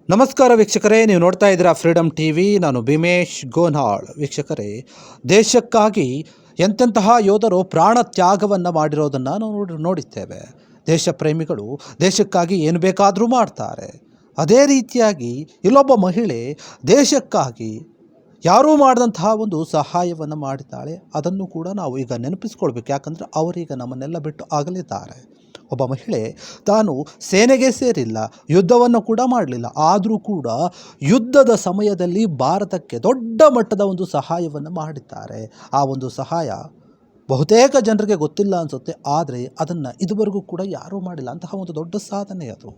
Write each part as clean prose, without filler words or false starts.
ನಮಸ್ಕಾರ ವೀಕ್ಷಕರೇ, ನೀವು ನೋಡ್ತಾ ಇದ್ದೀರಾ ಫ್ರೀಡಮ್ ಟಿವಿ. ನಾನು ಭೀಮೇಶ್ ಗೋನಾಳ್. ವೀಕ್ಷಕರೇ, ದೇಶಕ್ಕಾಗಿ ಎಂತೆಂತಹ ಯೋಧರು ಪ್ರಾಣ ತ್ಯಾಗವನ್ನು ಮಾಡಿರೋದನ್ನು ನಾವು ನೋಡಿದ್ದೇವೆ. ದೇಶ ಪ್ರೇಮಿಗಳು ದೇಶಕ್ಕಾಗಿ ಏನು ಬೇಕಾದರೂ ಮಾಡ್ತಾರೆ. ಅದೇ ರೀತಿಯಾಗಿ ಇಲ್ಲೊಬ್ಬ ಮಹಿಳೆ ದೇಶಕ್ಕಾಗಿ ಯಾರೂ ಮಾಡಿದಂತಹ ಒಂದು ಸಹಾಯವನ್ನು ಮಾಡಿದ್ದಾಳೆ. ಅದನ್ನು ಕೂಡ ನಾವು ಈಗ ನೆನಪಿಸ್ಕೊಳ್ಬೇಕು. ಯಾಕಂದರೆ ಅವರೀಗ ನಮ್ಮನ್ನೆಲ್ಲ ಬಿಟ್ಟು ಆಗಲಿದ್ದಾರೆ. ಒಬ್ಬ ಮಹಿಳೆ ತಾನು ಸೇನೆಗೆ ಸೇರಿಲ್ಲ, ಯುದ್ಧವನ್ನು ಕೂಡ ಮಾಡಲಿಲ್ಲ. ಆದರೂ ಕೂಡ ಯುದ್ಧದ ಸಮಯದಲ್ಲಿ ಭಾರತಕ್ಕೆ ದೊಡ್ಡ ಮಟ್ಟದ ಒಂದು ಸಹಾಯವನ್ನು ಮಾಡಿದ್ದಾರೆ. ಆ ಒಂದು ಸಹಾಯ ಬಹುತೇಕ ಜನರಿಗೆ ಗೊತ್ತಿಲ್ಲ ಅನಿಸುತ್ತೆ, ಆದರೆ ಅದನ್ನು ಇದುವರೆಗೂ ಕೂಡ ಯಾರೂ ಮಾಡಿಲ್ಲ. ಅಂತಹ ಒಂದು ದೊಡ್ಡ ಸಾಧನೆ ಅದು.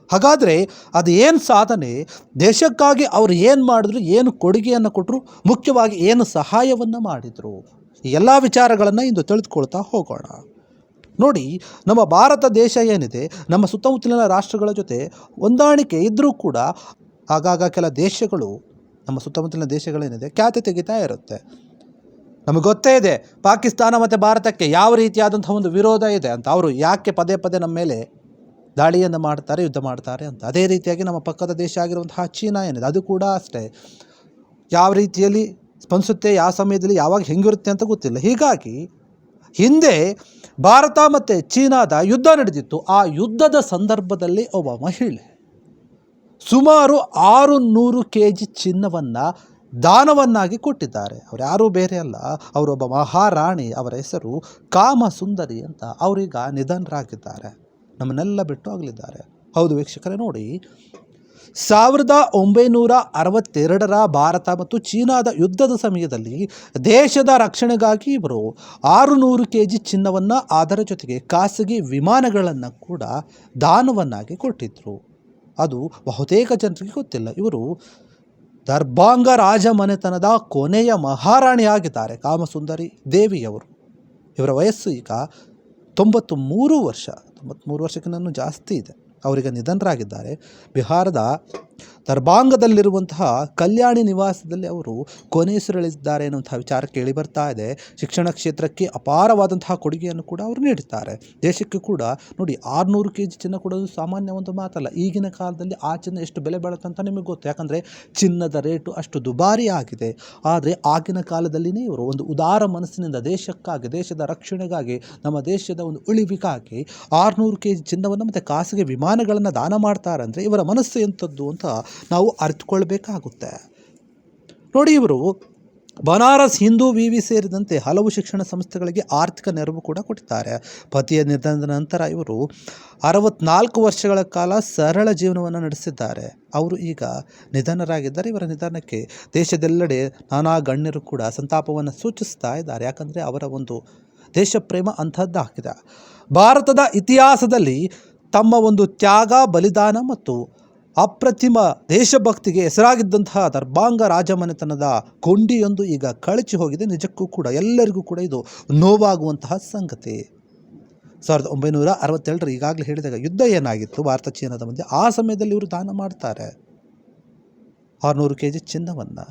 ಹಾಗಾದರೆ ಅದು ಏನು ಸಾಧನೆ, ದೇಶಕ್ಕಾಗಿ ಅವರು ಏನು ಮಾಡಿದ್ರು, ಏನು ಕೊಡುಗೆಯನ್ನು ಕೊಟ್ಟರು, ಮುಖ್ಯವಾಗಿ ಏನು ಸಹಾಯವನ್ನು ಮಾಡಿದರು, ಈ ಎಲ್ಲ ವಿಚಾರಗಳನ್ನು ಇಂದು ತಿಳಿದುಕೊಳ್ತಾ ಹೋಗೋಣ. ನೋಡಿ, ನಮ್ಮ ಭಾರತ ದೇಶ ಏನಿದೆ, ನಮ್ಮ ಸುತ್ತಮುತ್ತಲಿನ ರಾಷ್ಟ್ರಗಳ ಜೊತೆ ಹೊಂದಾಣಿಕೆ ಇದ್ದರೂ ಕೂಡ ಆಗಾಗ ಕೆಲ ದೇಶಗಳು, ನಮ್ಮ ಸುತ್ತಮುತ್ತಲಿನ ದೇಶಗಳೇನಿದೆ, ಖ್ಯಾತೆ ತೆಗಿತಾ ಇರುತ್ತೆ. ನಮಗೆ ಗೊತ್ತೇ ಇದೆ ಪಾಕಿಸ್ತಾನ ಮತ್ತು ಭಾರತಕ್ಕೆ ಯಾವ ರೀತಿಯಾದಂಥ ಒಂದು ವಿರೋಧ ಇದೆ ಅಂತ. ಅವರು ಯಾಕೆ ಪದೇ ಪದೇ ನಮ್ಮ ಮೇಲೆ ದಾಳಿಯನ್ನು ಮಾಡ್ತಾರೆ, ಯುದ್ಧ ಮಾಡ್ತಾರೆ ಅಂತ. ಅದೇ ರೀತಿಯಾಗಿ ನಮ್ಮ ಪಕ್ಕದ ದೇಶ ಆಗಿರುವಂತಹ ಚೀನಾ ಏನಿದೆ, ಅದು ಕೂಡ ಅಷ್ಟೇ ಯಾವ ರೀತಿಯಲ್ಲಿ ಸ್ಪಂದಿಸುತ್ತೆ, ಯಾವ ಸಮಯದಲ್ಲಿ ಯಾವಾಗ ಹೆಂಗಿರುತ್ತೆ ಅಂತ ಗೊತ್ತಿಲ್ಲ. ಹೀಗಾಗಿ ಹಿಂದೆ ಭಾರತ ಮತ್ತು ಚೀನಾದ ಯುದ್ಧ ನಡೆದಿತ್ತು. ಆ ಯುದ್ಧದ ಸಂದರ್ಭದಲ್ಲಿ ಒಬ್ಬ ಮಹಿಳೆ ಸುಮಾರು 600 kg ಚಿನ್ನವನ್ನು ದಾನವನ್ನಾಗಿ ಕೊಟ್ಟಿದ್ದಾರೆ. ಅವರು ಯಾರೂ ಬೇರೆ ಅಲ್ಲ, ಅವರೊಬ್ಬ ಮಹಾರಾಣಿ. ಅವರ ಹೆಸರು ಕಾಮಸುಂದರಿ ಅಂತ. ಅವರೀಗ ನಿಧನರಾಗಿದ್ದಾರೆ, ನಮ್ಮನ್ನೆಲ್ಲ ಬಿಟ್ಟು ಆಗಲಿದ್ದಾರೆ. ಹೌದು ವೀಕ್ಷಕರೇ, ನೋಡಿ, 1962ರ ಭಾರತ ಮತ್ತು ಚೀನಾದ ಯುದ್ಧದ ಸಮಯದಲ್ಲಿ ದೇಶದ ರಕ್ಷಣೆಗಾಗಿ ಇವರು 600 kg ಚಿನ್ನವನ್ನು, ಅದರ ಜೊತೆಗೆ ಖಾಸಗಿ ವಿಮಾನಗಳನ್ನು ಕೂಡ ದಾನವನ್ನಾಗಿ ಕೊಟ್ಟಿದ್ದರು. ಅದು ಬಹುತೇಕ ಜನರಿಗೆ ಗೊತ್ತಿಲ್ಲ. ಇವರು ದರ್ಬಾಂಗ ರಾಜಮನೆತನದ ಕೊನೆಯ ಮಹಾರಾಣಿಯಾಗಿದ್ದಾರೆ ಕಾಮಸುಂದರಿ ದೇವಿಯವರು. ಇವರ ವಯಸ್ಸು ಈಗ 93 ವರ್ಷ, 93 ವರ್ಷಕ್ಕಿಂತ ಜಾಸ್ತಿ ಇದೆ. ಅವರಿಗೆ ನಿಧನರಾಗಿದ್ದಾರೆ. ಬಿಹಾರದ ದರ್ಬಾಂಗದಲ್ಲಿರುವಂತಹ ಕಲ್ಯಾಣಿ ನಿವಾಸದಲ್ಲಿ ಅವರು ಕೊನೆಯುಸಿರೆಳೆದಿದ್ದಾರೆ ಎನ್ನುವಂತಹ ವಿಚಾರ ಕೇಳಿ ಬರ್ತಾ ಇದೆ. ಶಿಕ್ಷಣ ಕ್ಷೇತ್ರಕ್ಕೆ ಅಪಾರವಾದಂತಹ ಕೊಡುಗೆಯನ್ನು ಕೂಡ ಅವರು ನೀಡುತ್ತಾರೆ. ದೇಶಕ್ಕೆ ಕೂಡ ನೋಡಿ, 600 kg ಚಿನ್ನ ಕೊಡೋದು ಸಾಮಾನ್ಯ ಒಂದು ಮಾತಲ್ಲ. ಈಗಿನ ಕಾಲದಲ್ಲಿ ಆ ಚಿನ್ನ ಎಷ್ಟು ಬೆಲೆ ಬಾಳುತ್ತಂತ ನಿಮಗೆ ಗೊತ್ತು. ಯಾಕಂದರೆ ಚಿನ್ನದ ರೇಟು ಅಷ್ಟು ದುಬಾರಿ ಆಗಿದೆ. ಆದರೆ ಆಗಿನ ಕಾಲದಲ್ಲಿನೇ ಇವರು ಒಂದು ಉದಾರ ಮನಸ್ಸಿನಿಂದ ದೇಶಕ್ಕಾಗಿ, ದೇಶದ ರಕ್ಷಣೆಗಾಗಿ, ನಮ್ಮ ದೇಶದ ಒಂದು ಉಳಿವಿಗಾಗಿ 600 kg ಚಿನ್ನವನ್ನು ಮತ್ತು ಖಾಸಗಿ ವಿಮಾನಗಳನ್ನು ದಾನ ಮಾಡ್ತಾರೆ. ಅಂದರೆ ಇವರ ಮನಸ್ಸು ಎಂಥದ್ದು ಅಂತ ನಾವು ಅರಿತುಕೊಳ್ಬೇಕಾಗುತ್ತೆ. ನೋಡಿ, ಇವರು ಬನಾರಸ್ ಹಿಂದೂ ವಿವಿ ಸೇರಿದಂತೆ ಹಲವು ಶಿಕ್ಷಣ ಸಂಸ್ಥೆಗಳಿಗೆ ಆರ್ಥಿಕ ನೆರವು ಕೂಡ ಕೊಟ್ಟಿದ್ದಾರೆ. ಪತಿಯ ನಿಧನದ ನಂತರ ಇವರು 64 ವರ್ಷಗಳ ಕಾಲ ಸರಳ ಜೀವನವನ್ನು ನಡೆಸಿದ್ದಾರೆ. ಅವರು ಈಗ ನಿಧನರಾಗಿದ್ದಾರೆ. ಇವರ ನಿಧನಕ್ಕೆ ದೇಶದೆಲ್ಲೆಡೆ ನಾನಾ ಗಣ್ಯರು ಕೂಡ ಸಂತಾಪವನ್ನು ಸೂಚಿಸ್ತಾ ಇದ್ದಾರೆ. ಯಾಕಂದರೆ ಅವರ ಒಂದು ದೇಶ ಪ್ರೇಮ ಅಂಥದ್ದಾಗಿದೆ. ಭಾರತದ ಇತಿಹಾಸದಲ್ಲಿ ತಮ್ಮ ಒಂದು ತ್ಯಾಗ, ಬಲಿದಾನ ಮತ್ತು ಅಪ್ರತಿಮ ದೇಶಭಕ್ತಿಗೆ ಹೆಸರಾಗಿದ್ದಂತಹ ದರ್ಬಾಂಗ ರಾಜಮನೆತನದ ಕೊಂಡಿಯೊಂದು ಈಗ ಕಳಚಿ ಹೋಗಿದೆ. ನಿಜಕ್ಕೂ ಕೂಡ ಎಲ್ಲರಿಗೂ ಕೂಡ ಇದು ನೋವಾಗುವಂತಹ ಸಂಗತಿ. 1967 ಈಗಾಗಲೇ ಹೇಳಿದಾಗ ಯುದ್ಧ ಏನಾಗಿತ್ತು ಭಾರತ ಚೀನಾದ ಮಧ್ಯೆ, ಆ ಸಮಯದಲ್ಲಿ ಇವರು ದಾನ ಮಾಡ್ತಾರೆ 600 kg ಚಿನ್ನವನ್ನು.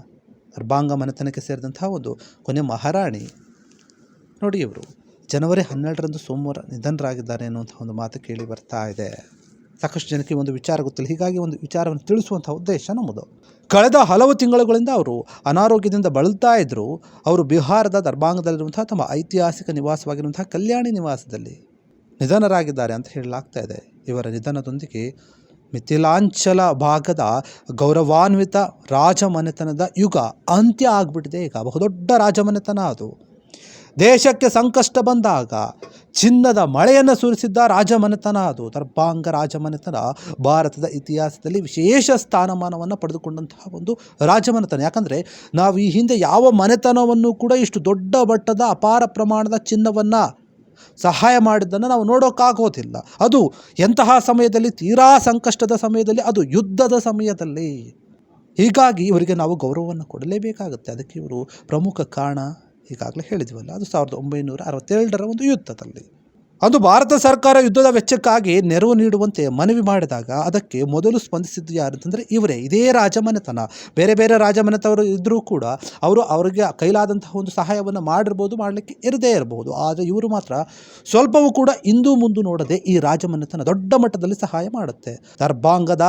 ದರ್ಬಾಂಗ ಮನೆತನಕ್ಕೆ ಸೇರಿದಂತಹ ಒಂದು ಕೊನೆ ಮಹಾರಾಣಿ. ನೋಡಿ, ಇವರು ಜನವರಿ 12ರಂದು ಸೋಮವಾರ ನಿಧನರಾಗಿದ್ದಾರೆ ಎನ್ನುವಂಥ ಒಂದು ಮಾತು ಕೇಳಿ ಬರ್ತಾ ಇದೆ. ಸಾಕಷ್ಟು ಜನಕ್ಕೆ ಒಂದು ವಿಚಾರ ಗೊತ್ತಿಲ್ಲ. ಹೀಗಾಗಿ ಒಂದು ವಿಚಾರವನ್ನು ತಿಳಿಸುವಂಥ ಉದ್ದೇಶ ನಮ್ಮದು. ಕಳೆದ ಹಲವು ತಿಂಗಳುಗಳಿಂದ ಅವರು ಅನಾರೋಗ್ಯದಿಂದ ಬಳಲ್ತಾ ಇದ್ದರು. ಅವರು ಬಿಹಾರದ ದರ್ಬಾಂಗದಲ್ಲಿರುವಂತಹ ತಮ್ಮ ಐತಿಹಾಸಿಕ ನಿವಾಸವಾಗಿರುವಂತಹ ಕಲ್ಯಾಣಿ ನಿವಾಸದಲ್ಲಿ ನಿಧನರಾಗಿದ್ದಾರೆ ಅಂತ ಹೇಳಲಾಗ್ತಾ ಇದೆ. ಇವರ ನಿಧನದೊಂದಿಗೆ ಮಿಥಿಲಾಂಚಲ ಭಾಗದ ಗೌರವಾನ್ವಿತ ರಾಜಮನೆತನದ ಯುಗ ಅಂತ್ಯ ಆಗಿಬಿಟ್ಟಿದೆ. ಈಗ ಬಹುದೊಡ್ಡ ರಾಜಮನೆತನ ಅದು. ದೇಶಕ್ಕೆ ಸಂಕಷ್ಟ ಬಂದಾಗ ಚಿನ್ನದ ಮಳೆಯನ್ನು ಸುರಿಸಿದ್ದ ರಾಜಮನೆತನ ಅದು. ದರ್ಬಾಂಗ ರಾಜಮನೆತನ ಭಾರತದ ಇತಿಹಾಸದಲ್ಲಿ ವಿಶೇಷ ಸ್ಥಾನಮಾನವನ್ನು ಪಡೆದುಕೊಂಡಂತಹ ಒಂದು ರಾಜಮನೆತನ. ಯಾಕಂದರೆ ನಾವು ಈ ಹಿಂದೆ ಯಾವ ಮನೆತನವನ್ನು ಕೂಡ ಇಷ್ಟು ದೊಡ್ಡ ಮಟ್ಟದ ಅಪಾರ ಪ್ರಮಾಣದ ಚಿನ್ನವನ್ನು ಸಹಾಯ ಮಾಡಿದ್ದನ್ನು ನಾವು ನೋಡೋಕ್ಕಾಗೋದಿಲ್ಲ. ಅದು ಎಂತಹ ಸಮಯದಲ್ಲಿ, ತೀರಾ ಸಂಕಷ್ಟದ ಸಮಯದಲ್ಲಿ, ಅದು ಯುದ್ಧದ ಸಮಯದಲ್ಲಿ. ಹೀಗಾಗಿ ಇವರಿಗೆ ನಾವು ಗೌರವವನ್ನು ಕೊಡಲೇಬೇಕಾಗುತ್ತೆ. ಅದಕ್ಕೆ ಇವರು ಪ್ರಮುಖ ಕಾರಣ ಈಗಾಗಲೇ ಹೇಳಿದ್ವಲ್ಲ, ಅದು 1962ರ ಒಂದು ಯುದ್ಧದಲ್ಲಿ. ಅದು ಭಾರತ ಸರ್ಕಾರ ಯುದ್ಧದ ವೆಚ್ಚಕ್ಕಾಗಿ ನೆರವು ನೀಡುವಂತೆ ಮನವಿ ಮಾಡಿದಾಗ ಅದಕ್ಕೆ ಮೊದಲು ಸ್ಪಂದಿಸಿದ್ದು ಯಾರು ಅಂತಂದರೆ ಇವರೇ, ಇದೇ ರಾಜಮನೆತನ. ಬೇರೆ ಬೇರೆ ರಾಜಮನೆತವರು ಇದ್ದರೂ ಕೂಡ ಅವರಿಗೆ ಕೈಲಾದಂತಹ ಒಂದು ಸಹಾಯವನ್ನು ಮಾಡಿರ್ಬೋದು, ಮಾಡಲಿಕ್ಕೆ ಇರದೇ ಇರಬಹುದು. ಆದರೆ ಇವರು ಮಾತ್ರ ಸ್ವಲ್ಪವೂ ಕೂಡ ಇಂದು ಮುಂದೆ ನೋಡದೆ ಈ ರಾಜಮನೆತನ ದೊಡ್ಡ ಮಟ್ಟದಲ್ಲಿ ಸಹಾಯ ಮಾಡುತ್ತೆ. ದರ್ಬಾಂಗದ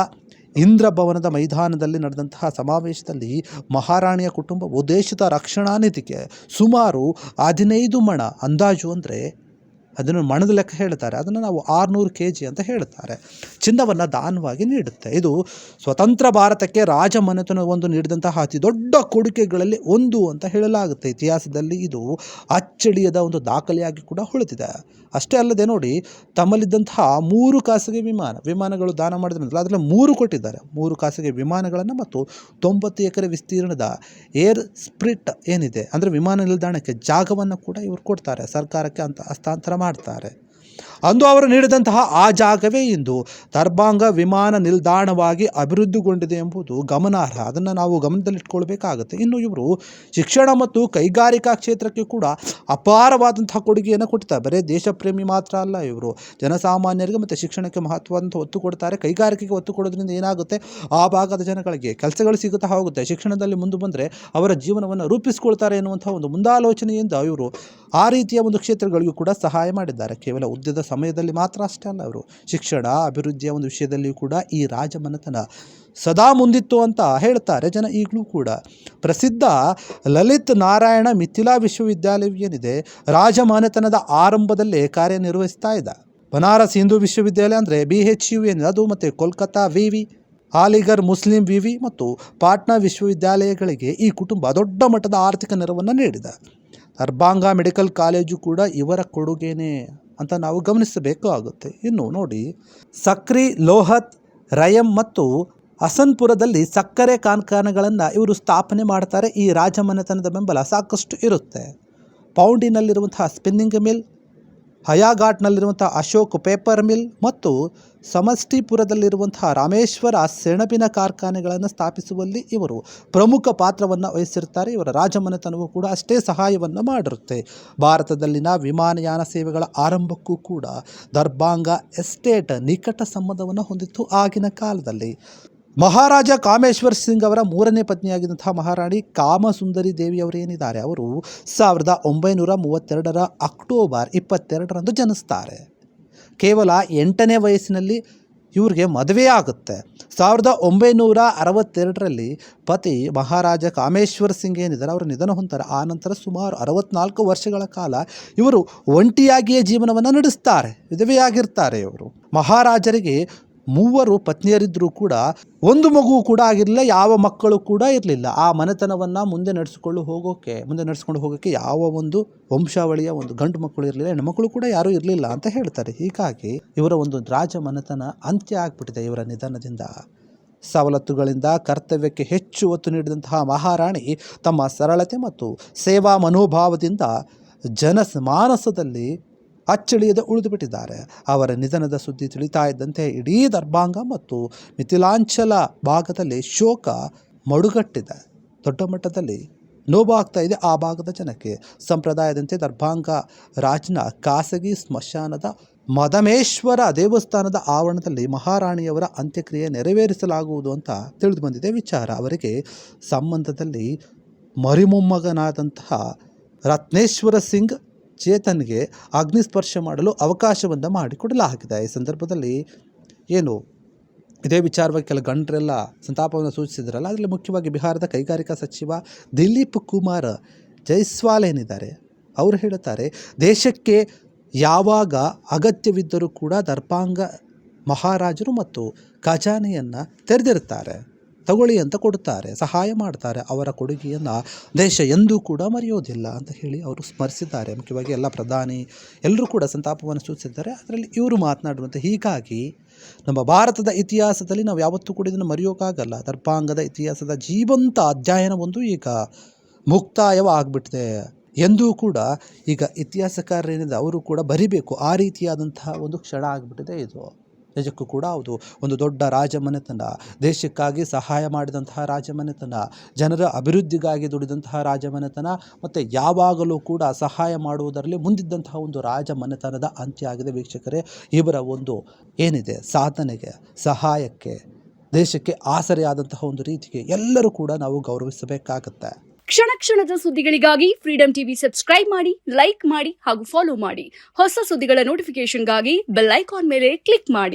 ಇಂದ್ರಭವನದ ಮೈದಾನದಲ್ಲಿ ನಡೆದಂತಹ ಸಮಾವೇಶದಲ್ಲಿ ಮಹಾರಾಣಿಯ ಕುಟುಂಬವು ದೇಶದ ರಕ್ಷಣಾ ನಿಧಿಗೆ ಸುಮಾರು 15 ಮಣ, ಅಂದಾಜು ಅಂದರೆ ಅದನ್ನು ಮಣದ ಲೆಕ್ಕ ಹೇಳ್ತಾರೆ, ಅದನ್ನು ನಾವು 600 kg ಅಂತ ಹೇಳ್ತಾರೆ, ಚಿನ್ನವನ್ನು ದಾನವಾಗಿ ನೀಡುತ್ತೆ. ಇದು ಸ್ವತಂತ್ರ ಭಾರತಕ್ಕೆ ರಾಜಮನೆತನ ಒಂದು ನೀಡಿದಂತಹ ಅತಿ ದೊಡ್ಡ ಕೊಡುಗೆಗಳಲ್ಲಿ ಒಂದು ಅಂತ ಹೇಳಲಾಗುತ್ತೆ. ಇತಿಹಾಸದಲ್ಲಿ ಇದು ಅಚ್ಚಳಿಯದ ಒಂದು ದಾಖಲೆಯಾಗಿ ಕೂಡ ಉಳಿದಿದೆ. ಅಷ್ಟೇ ಅಲ್ಲದೆ ನೋಡಿ, ತಮ್ಮಲ್ಲಿದ್ದಂತಹ 3 ಖಾಸಗಿ ವಿಮಾನಗಳು ದಾನ ಮಾಡಿದ ನಂತರ ಅದರಲ್ಲಿ 3 ಕೊಟ್ಟಿದ್ದಾರೆ. 3 ಖಾಸಗಿ ವಿಮಾನಗಳನ್ನು ಮತ್ತು 90 ಎಕರೆ ವಿಸ್ತೀರ್ಣದ ಏರ್ ಸ್ಪ್ರಿಟ್ ಏನಿದೆ ಅಂದರೆ ವಿಮಾನ ನಿಲ್ದಾಣಕ್ಕೆ ಜಾಗವನ್ನು ಕೂಡ ಇವರು ಕೊಡ್ತಾರೆ, ಸರ್ಕಾರಕ್ಕೆ ಅಂತ ಹಸ್ತಾಂತರ ಮಾಡ್ತಾರೆ. ಅಂದು ಅವರು ನೀಡಿದಂತಹ ಆ ಜಾಗವೇ ಇಂದು ದರ್ಭಾಂಗ ವಿಮಾನ ನಿಲ್ದಾಣವಾಗಿ ಅಭಿವೃದ್ಧಿಗೊಂಡಿದೆ ಎಂಬುದು ಗಮನಾರ್ಹ. ಅದನ್ನು ನಾವು ಗಮನದಲ್ಲಿಟ್ಕೊಳ್ಬೇಕಾಗುತ್ತೆ. ಇನ್ನು ಇವರು ಶಿಕ್ಷಣ ಮತ್ತು ಕೈಗಾರಿಕಾ ಕ್ಷೇತ್ರಕ್ಕೆ ಕೂಡ ಅಪಾರವಾದಂತಹ ಕೊಡುಗೆಯನ್ನು ಕೊಡ್ತಾರೆ. ಬರೀ ದೇಶಪ್ರೇಮಿ ಮಾತ್ರ ಅಲ್ಲ, ಇವರು ಜನಸಾಮಾನ್ಯರಿಗೆ ಮತ್ತು ಶಿಕ್ಷಣಕ್ಕೆ ಮಹತ್ವವನ್ನು ಒತ್ತು ಕೊಡ್ತಾರೆ. ಕೈಗಾರಿಕೆಗೆ ಒತ್ತು ಕೊಡೋದ್ರಿಂದ ಏನಾಗುತ್ತೆ, ಆ ಭಾಗದ ಜನಗಳಿಗೆ ಕೆಲಸಗಳು ಸಿಗುತ್ತಾ ಹೋಗುತ್ತೆ. ಶಿಕ್ಷಣದಲ್ಲಿ ಮುಂದೆ ಬಂದರೆ ಅವರ ಜೀವನವನ್ನು ರೂಪಿಸಿಕೊಳ್ತಾರೆ ಎನ್ನುವಂಥ ಒಂದು ಮುಂದಾಲೋಚನೆಯಿಂದ ಇವರು ಆ ರೀತಿಯ ಒಂದು ಕ್ಷೇತ್ರಗಳಿಗೂ ಕೂಡ ಸಹಾಯ ಮಾಡಿದ್ದಾರೆ. ಕೇವಲ ಉದ್ಯದ ಸಮಯದಲ್ಲಿ ಮಾತ್ರ ಅಷ್ಟೇ ಅಲ್ಲ, ಅವರು ಶಿಕ್ಷಣ ಅಭಿವೃದ್ಧಿಯ ಒಂದು ವಿಷಯದಲ್ಲಿಯೂ ಕೂಡ ಈ ರಾಜಮನೆತನ ಸದಾ ಮುಂದಿತ್ತು ಅಂತ ಹೇಳ್ತಾರೆ ಜನ ಈಗಲೂ ಕೂಡ. ಪ್ರಸಿದ್ಧ ಲಲಿತ್ ನಾರಾಯಣ ಮಿಥಿಲಾ ವಿಶ್ವವಿದ್ಯಾಲಯವೇನಿದೆ, ರಾಜಮನೆತನದ ಆರಂಭದಲ್ಲೇ ಕಾರ್ಯನಿರ್ವಹಿಸ್ತಾ ಇದೆ. ಬನಾರಸ್ ಹಿಂದೂ ವಿಶ್ವವಿದ್ಯಾಲಯ ಅಂದರೆ BHU ಏನಿದೆ ಅದು, ಮತ್ತು ಕೋಲ್ಕತ್ತಾ ವಿವಿ, ಅಲಿಗಢ್ ಮುಸ್ಲಿಂ ವಿವಿ ಮತ್ತು ಪಾಟ್ನಾ ವಿಶ್ವವಿದ್ಯಾಲಯಗಳಿಗೆ ಈ ಕುಟುಂಬ ದೊಡ್ಡ ಮಟ್ಟದ ಆರ್ಥಿಕ ನೆರವನ್ನು ನೀಡಿದೆ. ದರ್ಭಾಂಗ ಮೆಡಿಕಲ್ ಕಾಲೇಜು ಕೂಡ ಇವರ ಕೊಡುಗೆನೇ ಅಂತ ನಾವು ಗಮನಿಸಬೇಕು ಆಗುತ್ತೆ. ಇನ್ನು ನೋಡಿ, ಸಕ್ರಿ, ಲೋಹತ್, ರಯಂ ಮತ್ತು ಹಸನ್ಪುರದಲ್ಲಿ ಸಕ್ಕರೆ ಕಾರ್ಖಾನೆಗಳನ್ನು ಇವರು ಸ್ಥಾಪನೆ ಮಾಡ್ತಾರೆ. ಈ ರಾಜಮನೆತನದ ಬೆಂಬಲ ಸಾಕಷ್ಟು ಇರುತ್ತೆ. ಪೌಂಡಿನಲ್ಲಿರುವಂತಹ ಸ್ಪಿನ್ನಿಂಗ್ ಮಿಲ್, ಹಯಾಘಾಟ್ನಲ್ಲಿರುವಂಥ ಅಶೋಕ್ ಪೇಪರ್ ಮಿಲ್ ಮತ್ತು ಸಮಷ್ಟಿಪುರದಲ್ಲಿರುವಂತಹ ರಾಮೇಶ್ವರ ಸೆಣಬಿನ ಕಾರ್ಖಾನೆಗಳನ್ನು ಸ್ಥಾಪಿಸುವಲ್ಲಿ ಇವರು ಪ್ರಮುಖ ಪಾತ್ರವನ್ನು ವಹಿಸಿರ್ತಾರೆ. ಇವರ ರಾಜಮನೆತನವು ಕೂಡ ಅಷ್ಟೇ ಸಹಾಯವನ್ನು ಮಾಡಿರುತ್ತೆ. ಭಾರತದಲ್ಲಿನ ವಿಮಾನಯಾನ ಸೇವೆಗಳ ಆರಂಭಕ್ಕೂ ಕೂಡ ದರ್ಭಾಂಗ ಎಸ್ಟೇಟ್ ನಿಕಟ ಸಂಬಂಧವನ್ನು ಹೊಂದಿತ್ತು ಆಗಿನ ಕಾಲದಲ್ಲಿ. ಮಹಾರಾಜ ಕಾಮೇಶ್ವರ್ ಸಿಂಗ್ ಅವರ 3ನೇ ಪತ್ನಿಯಾಗಿದ್ದಂತಹ ಮಹಾರಾಣಿ ಕಾಮಸುಂದರಿ ದೇವಿಯವರೇನಿದ್ದಾರೆ, ಅವರು 1932 ಅಕ್ಟೋಬರ್ 22 ಜನಿಸ್ತಾರೆ. ಕೇವಲ 8ನೇ ವಯಸ್ಸಿನಲ್ಲಿ ಇವ್ರಿಗೆ ಮದುವೆ ಆಗುತ್ತೆ. 1962 ಪತಿ ಮಹಾರಾಜ ಕಾಮೇಶ್ವರ್ ಸಿಂಗ್ ಏನಿದ್ದಾರೆ ಅವರು ನಿಧನ ಹೊಂದ್ತಾರೆ. ಆ ನಂತರ ಸುಮಾರು 64 ವರ್ಷಗಳ ಕಾಲ ಇವರು ಒಂಟಿಯಾಗಿಯೇ ಜೀವನವನ್ನು ನಡೆಸ್ತಾರೆ, ವಿಧವೆಯಾಗಿರ್ತಾರೆ. ಇವರು ಮಹಾರಾಜರಿಗೆ 3 ಪತ್ನಿಯರಿದ್ದರೂ ಕೂಡ ಒಂದು ಮಗು ಕೂಡ ಆಗಿರಲಿಲ್ಲ, ಯಾವ ಮಕ್ಕಳು ಕೂಡ ಇರಲಿಲ್ಲ. ಆ ಮನೆತನವನ್ನು ಮುಂದೆ ನಡೆಸ್ಕೊಂಡು ಹೋಗೋಕ್ಕೆ ಯಾವ ಒಂದು ವಂಶಾವಳಿಯ ಒಂದು ಗಂಡು ಮಕ್ಕಳು ಇರಲಿಲ್ಲ, ಹೆಣ್ಮಕ್ಕಳು ಕೂಡ ಯಾರೂ ಇರಲಿಲ್ಲ ಅಂತ ಹೇಳ್ತಾರೆ. ಹೀಗಾಗಿ ಇವರ ಒಂದು ರಾಜ ಮನೆತನ ಅಂತ್ಯ ಆಗಿಬಿಟ್ಟಿದೆ ಇವರ ನಿಧನದಿಂದ. ಸವಲತ್ತುಗಳಿಂದ ಕರ್ತವ್ಯಕ್ಕೆ ಹೆಚ್ಚು ಒತ್ತು ನೀಡಿದಂತಹ ಮಹಾರಾಣಿ ತಮ್ಮ ಸರಳತೆ ಮತ್ತು ಸೇವಾ ಮನೋಭಾವದಿಂದ ಜನಮಾನಸದಲ್ಲಿ ಅಚ್ಚಳಿಯದೆ ಉಳಿದುಬಿಟ್ಟಿದ್ದಾರೆ. ಅವರ ನಿಧನದ ಸುದ್ದಿ ತಿಳಿತಾ ಇದ್ದಂತೆ ಇಡೀ ದರ್ಭಾಂಗ ಮತ್ತು ಮಿಥಿಲಾಂಚಲ ಭಾಗದಲ್ಲಿ ಶೋಕ ಮಡುಗಟ್ಟಿದೆ. ದೊಡ್ಡ ಮಟ್ಟದಲ್ಲಿ ನೋವಾಗ್ತಾ ಇದೆ ಆ ಭಾಗದ ಜನಕ್ಕೆ. ಸಂಪ್ರದಾಯದಂತೆ ದರ್ಭಾಂಗ ರಾಜ್ನ ಖಾಸಗಿ ಸ್ಮಶಾನದ ಮದಮೇಶ್ವರ ದೇವಸ್ಥಾನದ ಆವರಣದಲ್ಲಿ ಮಹಾರಾಣಿಯವರ ಅಂತ್ಯಕ್ರಿಯೆ ನೆರವೇರಿಸಲಾಗುವುದು ಅಂತ ತಿಳಿದು ಬಂದಿದೆ ವಿಚಾರ. ಅವರಿಗೆ ಸಂಬಂಧದಲ್ಲಿ ಮರಿಮೊಮ್ಮಗನಾದಂತಹ ರತ್ನೇಶ್ವರ ಸಿಂಗ್ ಚೇತನ್ಗೆ ಅಗ್ನಿಸ್ಪರ್ಶ ಮಾಡಲು ಅವಕಾಶವನ್ನು ಮಾಡಿಕೊಡಲಾಗಿದೆ. ಈ ಸಂದರ್ಭದಲ್ಲಿ ಇದೇ ವಿಚಾರವಾಗಿ ಕೆಲ ಗಣ್ಯರೆಲ್ಲ ಸಂತಾಪವನ್ನು ಸೂಚಿಸಿದ್ರಲ್ಲ, ಅದರಲ್ಲಿ ಮುಖ್ಯವಾಗಿ ಬಿಹಾರದ ಕೈಗಾರಿಕಾ ಸಚಿವ ದಿಲೀಪ್ ಕುಮಾರ್ ಜೈಸ್ವಾಲ್ ಏನಿದ್ದಾರೆ ಅವರು ಹೇಳುತ್ತಾರೆ, ದೇಶಕ್ಕೆ ಯಾವಾಗ ಅಗತ್ಯವಿದ್ದರೂ ಕೂಡ ದರ್ಭಾಂಗ ಮಹಾರಾಜರು ಮತ್ತು ಖಜಾನೆಯನ್ನು ತೆರೆದಿರುತ್ತಾರೆ, ತಗೊಳ್ಳಿ ಅಂತ ಕೊಡುತ್ತಾರೆ, ಸಹಾಯ ಮಾಡ್ತಾರೆ. ಅವರ ಕೊಡುಗೆಯನ್ನು ದೇಶ ಎಂದೂ ಕೂಡ ಮರೆಯೋದಿಲ್ಲ ಅಂತ ಹೇಳಿ ಅವರು ಸ್ಮರಿಸಿದ್ದಾರೆ. ಮುಖ್ಯವಾಗಿ ಎಲ್ಲ ಪ್ರಧಾನಿ ಎಲ್ಲರೂ ಕೂಡ ಸಂತಾಪವನ್ನು ಸೂಚಿಸಿದ್ದಾರೆ. ಅದರಲ್ಲಿ ಇವರು ಮಾತನಾಡುವಂತೆ, ಹೀಗಾಗಿ ನಮ್ಮ ಭಾರತದ ಇತಿಹಾಸದಲ್ಲಿ ನಾವು ಯಾವತ್ತೂ ಕೂಡ ಇದನ್ನು ಮರೆಯೋಕ್ಕಾಗಲ್ಲ. ದರ್ಭಾಂಗದ ಇತಿಹಾಸದ ಜೀವಂತ ಅಧ್ಯಯನವೊಂದು ಈಗ ಮುಕ್ತಾಯವಾಗ್ಬಿಟ್ಟಿದೆ ಎಂದೂ ಕೂಡ ಈಗ ಇತಿಹಾಸಕಾರರೇನಿದೆ ಅವರು ಕೂಡ ಬರಿಬೇಕು. ಆ ರೀತಿಯಾದಂತಹ ಒಂದು ಕ್ಷಣ ಆಗಿಬಿಟ್ಟಿದೆ ಇದು. ನಿಜಕ್ಕೂ ಕೂಡ ಹೌದು, ಒಂದು ದೊಡ್ಡ ರಾಜಮನೆತನ, ದೇಶಕ್ಕಾಗಿ ಸಹಾಯ ಮಾಡಿದಂತಹ ರಾಜಮನೆತನ, ಜನರ ಅಭಿವೃದ್ಧಿಗಾಗಿ ದುಡಿದಂತಹ ರಾಜಮನೆತನ, ಮತ್ತು ಯಾವಾಗಲೂ ಕೂಡ ಸಹಾಯ ಮಾಡುವುದರಲ್ಲಿ ಮುಂದಿದ್ದಂತಹ ಒಂದು ರಾಜಮನೆತನದ ಅಂತ್ಯ ಆಗಿದೆ ವೀಕ್ಷಕರೇ. ಇವರ ಒಂದು ಏನಿದೆ ಸಾಧನೆಗೆ, ಸಹಾಯಕ್ಕೆ, ದೇಶಕ್ಕೆ ಆಸರೆಯಾದಂತಹ ಒಂದು ರೀತಿಗೆ ಎಲ್ಲರೂ ಕೂಡ ನಾವು ಗೌರವಿಸಬೇಕಾಗತ್ತೆ. ಕ್ಷಣ ಕ್ಷಣದ ಸುದ್ದಿಗಳಿಗಾಗಿ ಫ್ರೀಡಂ ಟಿವಿ ಸಬ್ಸ್ಕ್ರೈಬ್ ಮಾಡಿ, ಲೈಕ್ ಮಾಡಿ ಹಾಗೂ ಫಾಲೋ ಮಾಡಿ. ಹೊಸ ಸುದ್ದಿಗಳ ನೋಟಿಫಿಕೇಶನ್ಗಾಗಿ ಬೆಲ್ ಐಕಾನ್ ಮೇಲೆ ಕ್ಲಿಕ್ ಮಾಡಿ.